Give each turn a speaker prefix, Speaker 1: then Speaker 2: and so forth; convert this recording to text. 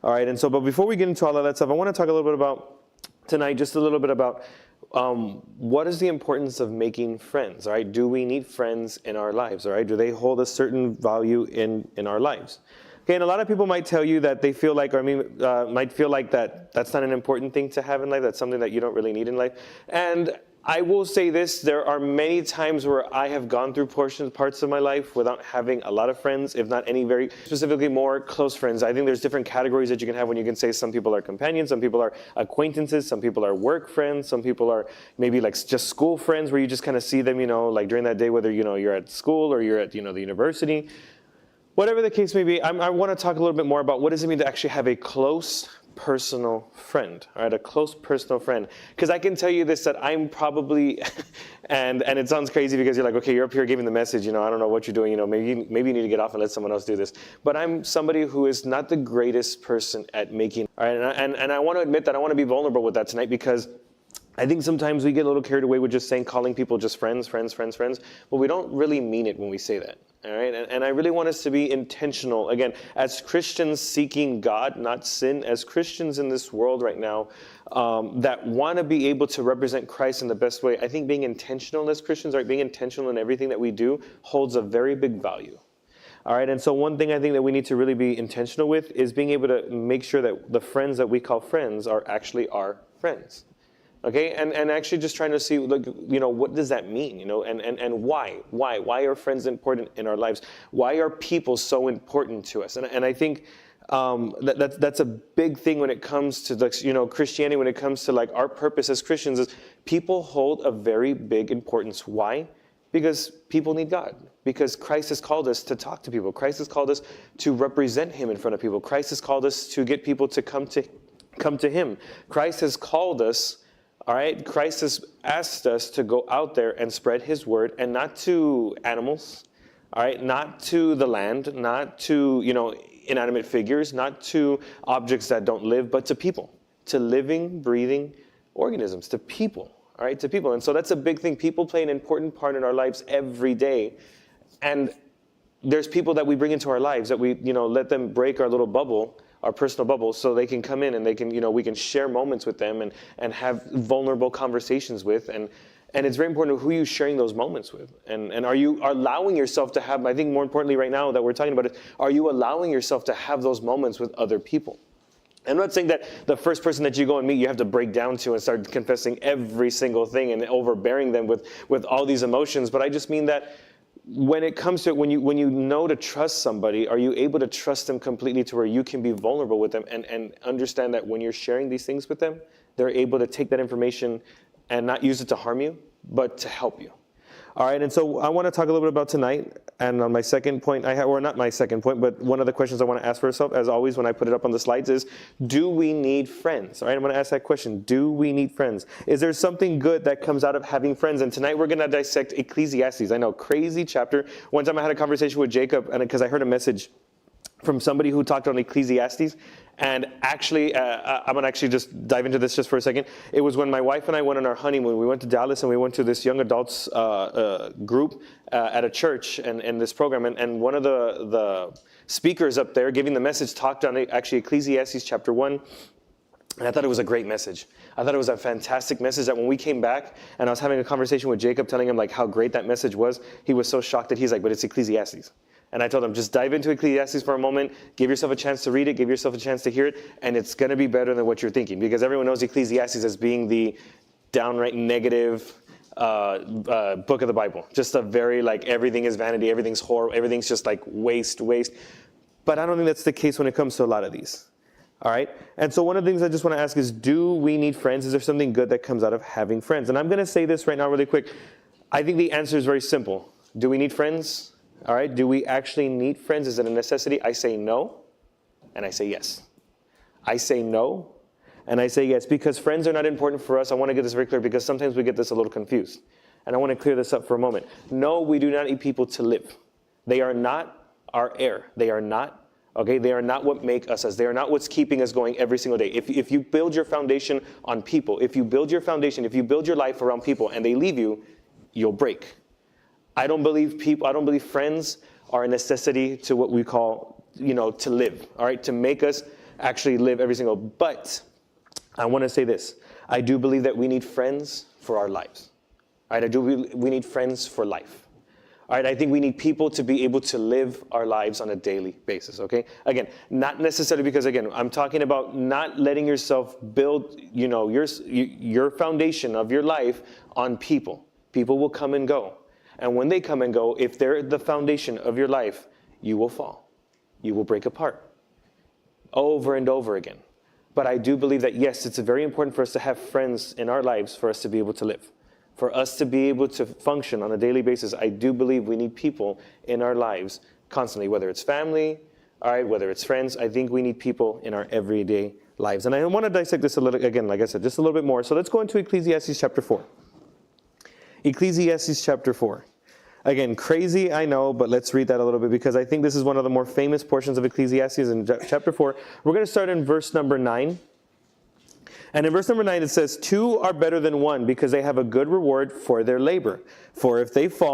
Speaker 1: All right, and so, but before we get into all of that stuff, I want to talk a little bit about tonight, just a little bit about what is the importance of making friends, all right? Do we need friends in our lives, all right? Do they hold a certain value in our lives? Okay, and a lot of people might tell you that they feel like, might feel like that's not an important thing to have in life. That's something that you don't really need in life. And I will say this, there are many times where I have gone through parts of my life without having a lot of friends, if not any very specifically more close friends. I think there's different categories that you can have when you can say some people are companions, some people are acquaintances, some people are work friends, some people are maybe like just school friends where you just kind of see them, like during that day, whether, you're at school or you're at, the university. Whatever the case may be, I want to talk a little bit more about what does it mean to actually have a close personal friend, all right, a close personal friend. Because I can tell you this, that I'm probably, and it sounds crazy because you're like, okay, you're up here giving the message, I don't know what you're doing, maybe you need to get off and let someone else do this. But I'm somebody who is not the greatest person at making, all right, and I want to admit that I want to be vulnerable with that tonight because I think sometimes we get a little carried away with just calling people just friends, but we don't really mean it when we say that. All right, and I really want us to be intentional, again, as Christians seeking God, not sin, as Christians in this world right now that want to be able to represent Christ in the best way. I think being intentional as Christians, right, being intentional in everything that we do holds a very big value. All right, and so one thing I think that we need to really be intentional with is being able to make sure that the friends that we call friends are actually our friends. Okay, and actually just trying to see, what does that mean, and why? Why are friends important in our lives? Why are people so important to us? And I think that's a big thing when it comes to, Christianity, when it comes to our purpose as Christians is people hold a very big importance. Why? Because people need God. Because Christ has called us to talk to people. Christ has called us to represent Him in front of people. Christ has called us to get people to come to Him. Christ has called us. All right, Christ has asked us to go out there and spread His word, and not to animals, all right, not to the land, not to, inanimate figures, not to objects that don't live, but to people, to living, breathing organisms, to people, all right, to people. And so that's a big thing. People play an important part in our lives every day. And there's people that we bring into our lives that we, let them break our little bubble, our personal bubble, so they can come in and they can, we can share moments with them and have vulnerable conversations with. And it's very important who you're sharing those moments with. And are you allowing yourself to have, I think more importantly right now that we're talking about it, are you allowing yourself to have those moments with other people? I'm not saying that the first person that you go and meet, you have to break down to and start confessing every single thing and overbearing them with all these emotions, but I just mean that when it comes to it, when you know to trust somebody, are you able to trust them completely to where you can be vulnerable with them and understand that when you're sharing these things with them, they're able to take that information and not use it to harm you, but to help you. All right, and so I want to talk a little bit about tonight, and on my second point, or not my second point, but one of the questions I want to ask for myself, as always when I put it up on the slides, is, do we need friends? All right, I'm going to ask that question. Do we need friends? Is there something good that comes out of having friends? And tonight we're going to dissect Ecclesiastes. I know, crazy chapter. One time I had a conversation with Jacob, and because I heard a message from somebody who talked on Ecclesiastes. And actually, I'm going to actually just dive into this just for a second. It was when my wife and I went on our honeymoon. We went to Dallas and we went to this young adults group at a church and this program. And one of the speakers up there giving the message talked on actually Ecclesiastes chapter 1. And I thought it was a great message. I thought it was a fantastic message that when we came back and I was having a conversation with Jacob telling him how great that message was, he was so shocked that he's like, but it's Ecclesiastes. And I told him, just dive into Ecclesiastes for a moment, give yourself a chance to read it, give yourself a chance to hear it, and it's going to be better than what you're thinking. Because everyone knows Ecclesiastes as being the downright negative book of the Bible. Just a very, everything is vanity, everything's horrible, everything's just waste. But I don't think that's the case when it comes to a lot of these. All right? And so one of the things I just want to ask is, do we need friends? Is there something good that comes out of having friends? And I'm going to say this right now really quick. I think the answer is very simple. Do we need friends? All right, do we actually need friends? Is it a necessity? I say no, and I say yes. I say no, and I say yes, because friends are not important for us. I want to get this very clear because sometimes we get this a little confused. And I want to clear this up for a moment. No, we do not need people to live. They are not our air. They are not, okay? They are not what make us. They are not what's keeping us going every single day. If you build your foundation on people, if you build your life around people and they leave you, you'll break. I don't believe friends are a necessity to what we call, to live, all right, to make us actually live every single. But I want to say this. I do believe that we need friends for our lives. All right, we need friends for life. All right, I think we need people to be able to live our lives on a daily basis, okay? Again, not necessarily because, again, I'm talking about not letting yourself build, your foundation of your life on people. People will come and go. And when they come and go, if they're the foundation of your life, you will fall. You will break apart over and over again. But I do believe that, yes, it's very important for us to have friends in our lives for us to be able to live. For us to be able to function on a daily basis, I do believe we need people in our lives constantly, whether it's family, all right, whether it's friends. I think we need people in our everyday lives. And I want to dissect this a little, again, like I said, just a little bit more. So let's go into Ecclesiastes chapter 4. Ecclesiastes chapter 4. Again, crazy, I know, but let's read that a little bit because I think this is one of the more famous portions of Ecclesiastes in chapter 4. We're going to start in verse number 9. And in verse number 9 it says, 2 are better than one because they have a good reward for their labor. For if they fall,